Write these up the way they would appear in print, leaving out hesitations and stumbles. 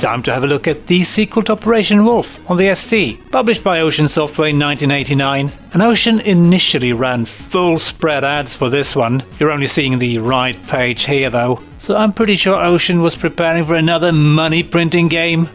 time to have a look at the sequel to Operation Wolf on the ST, published by Ocean Software in 1989. And Ocean initially ran full spread ads for this one. You're only seeing the right page here though, so I'm pretty sure Ocean was preparing for another money printing game.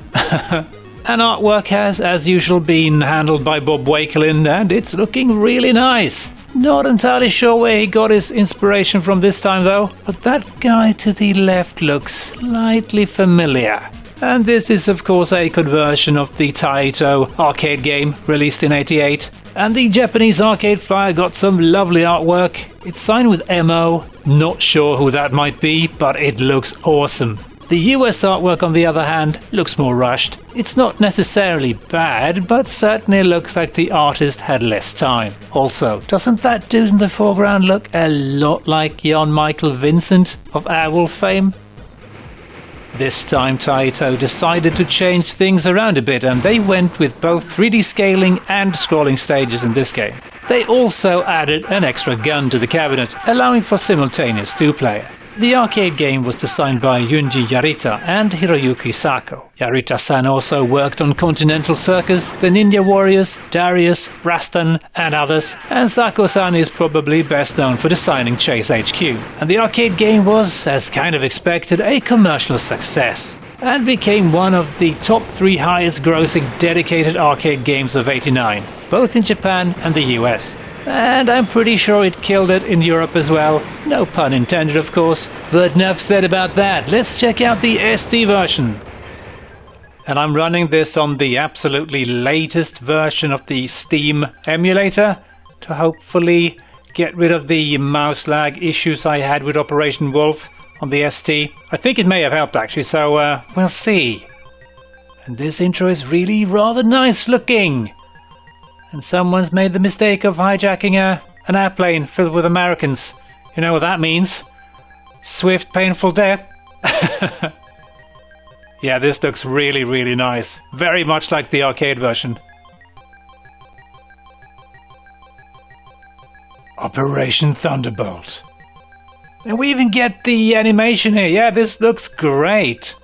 And artwork has, as usual, been handled by Bob Wakelin, and it's looking really nice. Not entirely sure where he got his inspiration from this time though, but that guy to the left looks slightly familiar. And this is of course a conversion of the Taito arcade game released in '88. And the Japanese Arcade Flyer got some lovely artwork. It's signed with MO, not sure who that might be, but it looks awesome. The US artwork, on the other hand, looks more rushed. It's not necessarily bad, but certainly looks like the artist had less time. Also, doesn't that dude in the foreground look a lot like Jan Michael Vincent of Airwolf fame? This time Taito decided to change things around a bit, and they went with both 3D scaling and scrolling stages in this game. They also added an extra gun to the cabinet, allowing for simultaneous two-player. The arcade game was designed by Junji Yarita and Hiroyuki Sako. Yarita-san also worked on Continental Circus, The Ninja Warriors, Darius, Rastan and others, and Sako-san is probably best known for designing Chase HQ. And the arcade game was, as kind of expected, a commercial success, and became one of the top 3 highest grossing dedicated arcade games of '89, both in Japan and the US. And I'm pretty sure it killed it in Europe as well. No pun intended, of course. But enough said about that. Let's check out the ST version. And I'm running this on the absolutely latest version of the Steam emulator to hopefully get rid of the mouse lag issues I had with Operation Wolf on the ST. I think it may have helped actually, so we'll see. And this intro is really rather nice looking. And someone's made the mistake of hijacking an airplane filled with Americans. You know what that means? Swift, painful death. Yeah, this looks really, really nice. Very much like the arcade version. Operation Thunderbolt. And we even get the animation here. Yeah, this looks great.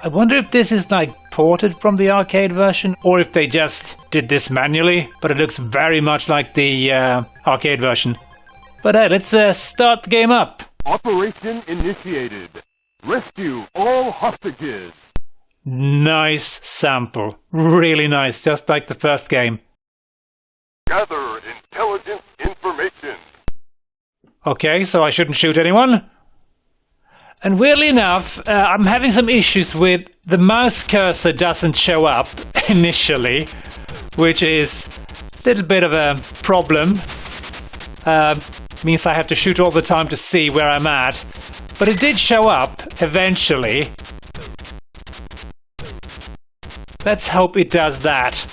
I wonder if this is like ported from the arcade version or if they just did this manually, but it looks very much like the arcade version. But let's start the game up. Operation initiated. Rescue all hostages. Nice sample. Really nice, just like the first game. Gather intelligence information. Okay, so I shouldn't shoot anyone. And weirdly enough, I'm having some issues with the mouse cursor doesn't show up initially, which is a little bit of a problem. Means I have to shoot all the time to see where I'm at. But it did show up eventually. Let's hope it does that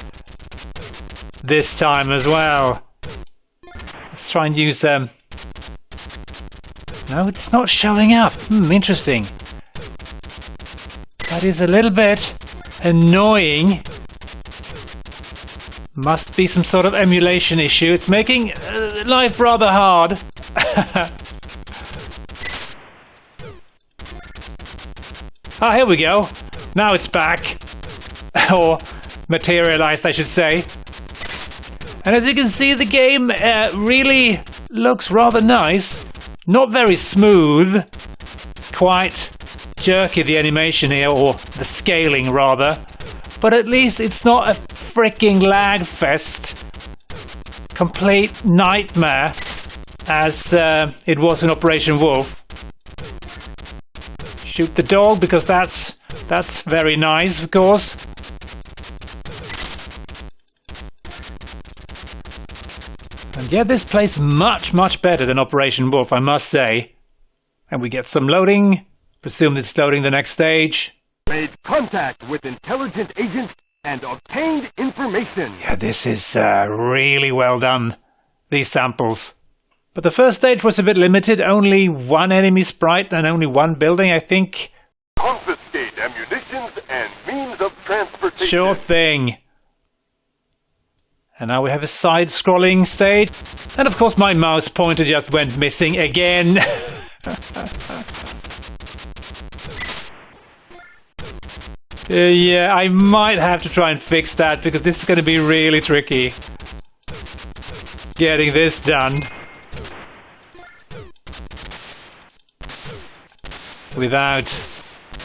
this time as well. Let's try and use no, it's not showing up. Interesting. That is a little bit annoying. Must be some sort of emulation issue. It's making life rather hard. Ah, here we go. Now it's back. Or materialized, I should say. And as you can see, the game really looks rather nice. Not very smooth. It's quite jerky, the animation here, or the scaling rather. But at least it's not a freaking lag fest. Complete nightmare, as it was in Operation Wolf. Shoot the dog, because that's very nice, of course. And yeah, this plays much, much better than Operation Wolf, I must say. And we get some loading. Presume it's loading the next stage. Made contact with intelligent agents and obtained information. Yeah, this is really well done, these samples. But the first stage was a bit limited. Only one enemy sprite and only one building, I think. Confiscate ammunitions and means of transportation. Sure thing. And now we have a side-scrolling stage. And of course my mouse pointer just went missing again. Yeah, I might have to try and fix that because this is going to be really tricky. Getting this done. Without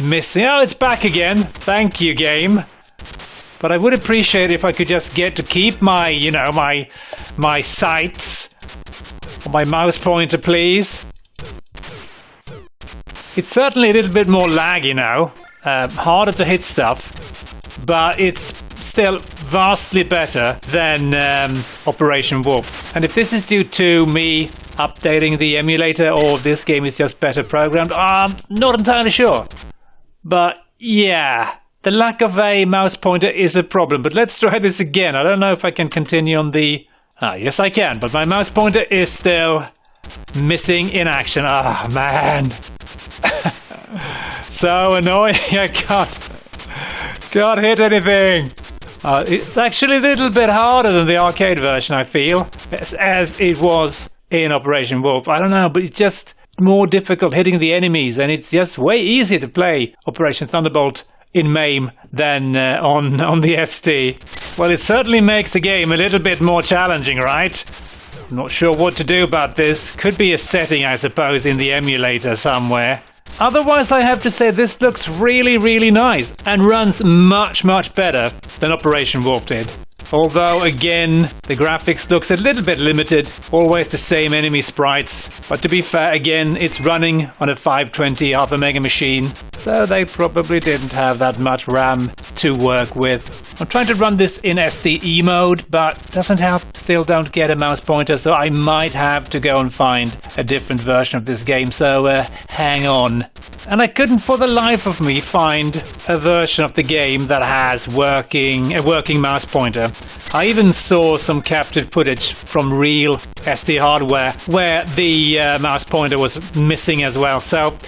missing. Oh, it's back again. Thank you, game. But I would appreciate it if I could just get to keep my, you know, my sights. Or my mouse pointer, please. It's certainly a little bit more laggy now. Harder to hit stuff. But it's still vastly better than Operation Wolf. And if this is due to me updating the emulator or this game is just better programmed, I'm not entirely sure. But yeah, the lack of a mouse pointer is a problem. But let's try this again. I don't know if I can continue on the... yes I can, but my mouse pointer is still missing in action. Ah, man. So annoying. I can't hit anything. It's actually a little bit harder than the arcade version, I feel, as it was in Operation Wolf. I don't know, but it's just more difficult hitting the enemies, and it's just way easier to play Operation Thunderbolt in MAME than on the ST. Well, it certainly makes the game a little bit more challenging, right? I'm not sure what to do about this. Could be a setting, I suppose, in the emulator somewhere. Otherwise, I have to say this looks really, really nice and runs much, much better than Operation Wolf did. Although, again, the graphics looks a little bit limited, always the same enemy sprites. But to be fair, again, it's running on a 520 half a mega machine, so they probably didn't have that much RAM to work with. I'm trying to run this in SDE mode, but doesn't help, still don't get a mouse pointer, so I might have to go and find a different version of this game, so hang on. And I couldn't for the life of me find a version of the game that has a working mouse pointer. I even saw some captured footage from real SD hardware where the mouse pointer was missing as well. So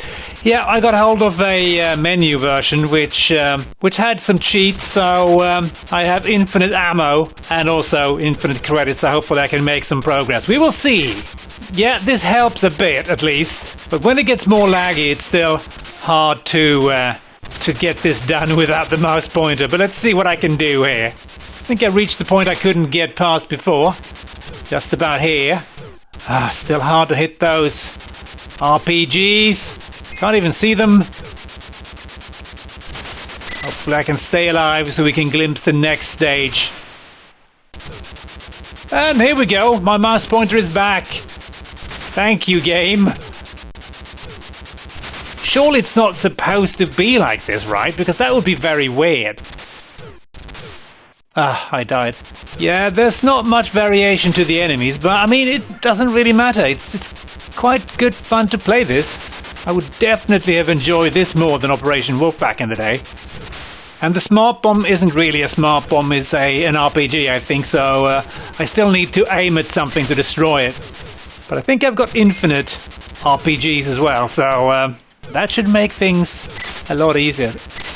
yeah, I got hold of a menu version which had some cheats, so I have infinite ammo and also infinite credits, so hopefully I can make some progress. We will see. Yeah, this helps a bit at least, but when it gets more laggy it's still hard to get this done without the mouse pointer. But let's see what I can do here. I think I reached the point I couldn't get past before. Just about here. Still hard to hit those RPGs. Can't even see them. Hopefully I can stay alive so we can glimpse the next stage. And here we go. My mouse pointer is back. Thank you, game. Surely it's not supposed to be like this, right? Because that would be very weird. I died. Yeah, there's not much variation to the enemies, but I mean, it doesn't really matter. It's quite good fun to play this. I would definitely have enjoyed this more than Operation Wolf back in the day. And the smart bomb isn't really a smart bomb, it's an RPG, I think, so I still need to aim at something to destroy it. But I think I've got infinite RPGs as well, so that should make things a lot easier.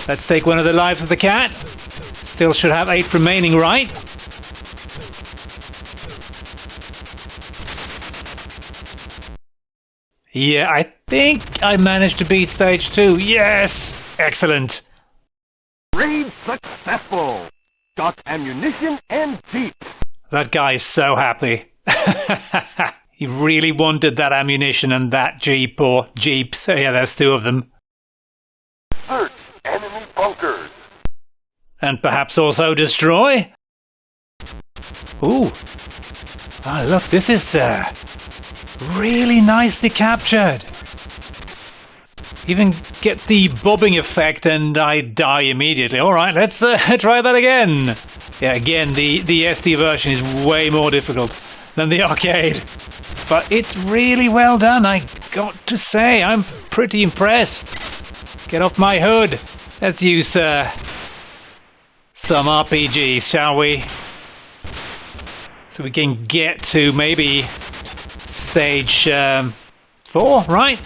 Let's take one of the lives of the cat. Still should have 8 remaining, right? Yeah, I think I managed to beat stage 2. Yes! Excellent. Raid successful. Got ammunition and jeep. That guy is so happy. He really wanted that ammunition and that jeep or jeeps. Yeah, there's 2 of them. Search enemy bunkers. And perhaps also destroy? Ooh. Oh, look, this is really nicely captured. Even get the bobbing effect and I die immediately. Alright, let's try that again. Yeah, again, the SD version is way more difficult than the arcade. But it's really well done, I got to say. I'm pretty impressed. Get off my hood. Let's use some RPGs, shall we? So we can get to maybe stage 4, right?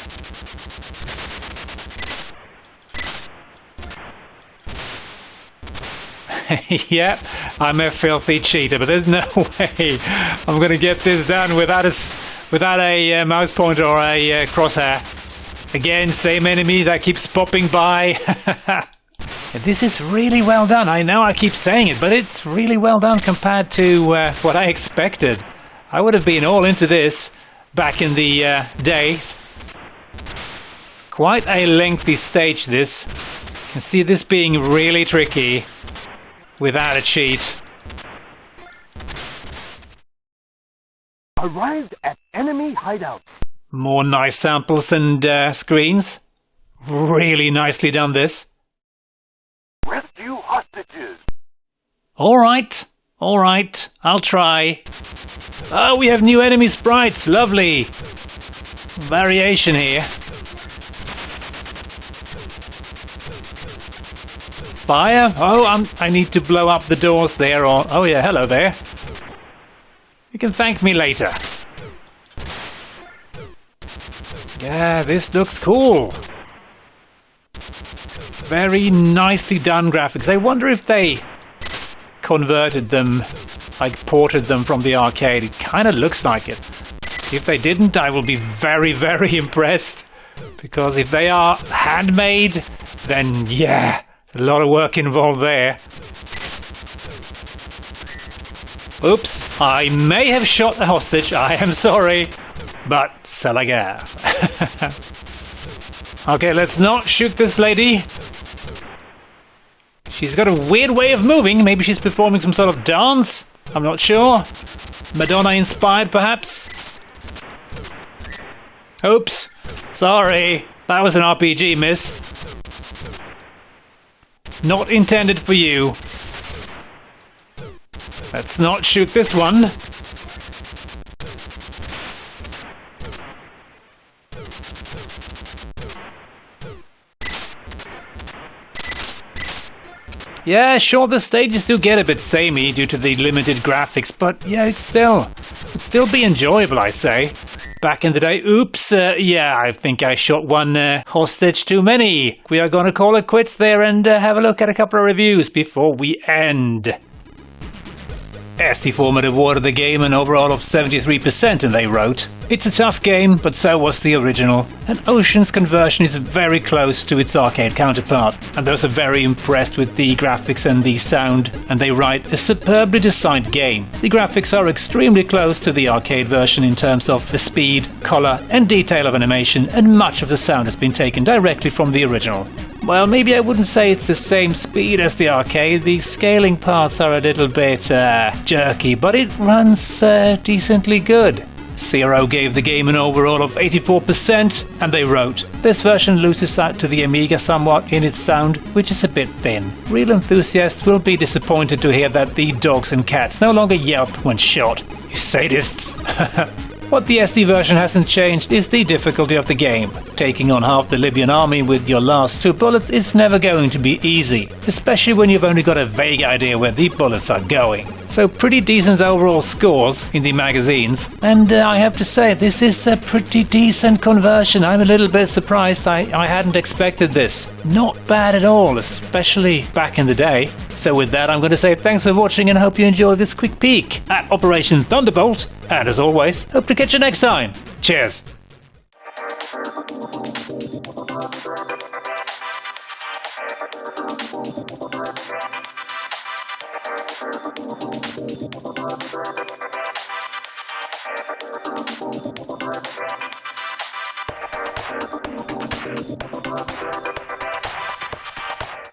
Yeah, I'm a filthy cheater, but there's no way I'm going to get this done without a mouse pointer or a crosshair. Again, same enemy that keeps popping by. This is really well done. I know I keep saying it, but it's really well done compared to what I expected. I would have been all into this back in the days. It's quite a lengthy stage, this. You can see this being really tricky without a cheat. Arrived at enemy hideout. More nice samples and screens. Really nicely done, this. Rescue hostages. All right, I'll try. Oh, we have new enemy sprites. Lovely. Some variation here. Fire? Oh, I need to blow up the doors there. Or oh yeah, hello there. You can thank me later. Yeah, this looks cool. Very nicely done graphics. I wonder if they converted them, like ported them from the arcade. It kind of looks like it. If they didn't, I will be very, very impressed. Because if they are handmade, then yeah, a lot of work involved there. Oops, I may have shot the hostage. I am sorry, but c'est la guerre. Okay, let's not shoot this lady. She's got a weird way of moving. Maybe she's performing some sort of dance. I'm not sure. Madonna inspired, perhaps. Oops. Sorry. That was an RPG, miss. Not intended for you. Let's not shoot this one. Yeah, sure, the stages do get a bit samey due to the limited graphics, but yeah, it'd still be enjoyable, I say. Back in the day, oops, yeah, I think I shot one hostage too many. We are gonna call it quits there and have a look at a couple of reviews before we end. ST Format awarded the game an overall of 73%, and they wrote, "It's a tough game, but so was the original, and Ocean's conversion is very close to its arcade counterpart, and those are very impressed with the graphics and the sound, and they write, a superbly designed game. The graphics are extremely close to the arcade version in terms of the speed, color, and detail of animation, and much of the sound has been taken directly from the original." Well, maybe I wouldn't say it's the same speed as the arcade. The scaling parts are a little bit jerky, but it runs decently good. Zero gave the game an overall of 84%, and they wrote, "This version loses out to the Amiga somewhat in its sound, which is a bit thin. Real enthusiasts will be disappointed to hear that the dogs and cats no longer yelp when shot. You sadists." What the SD version hasn't changed is the difficulty of the game. Taking on half the Libyan army with your last 2 bullets is never going to be easy, especially when you've only got a vague idea where the bullets are going. So pretty decent overall scores in the magazines, and I have to say this is a pretty decent conversion. I'm a little bit surprised. I hadn't expected this. Not bad at all, especially back in the day. So with that, I'm going to say thanks for watching and hope you enjoyed this quick peek at Operation Thunderbolt. And as always, hope to catch you next time. Cheers!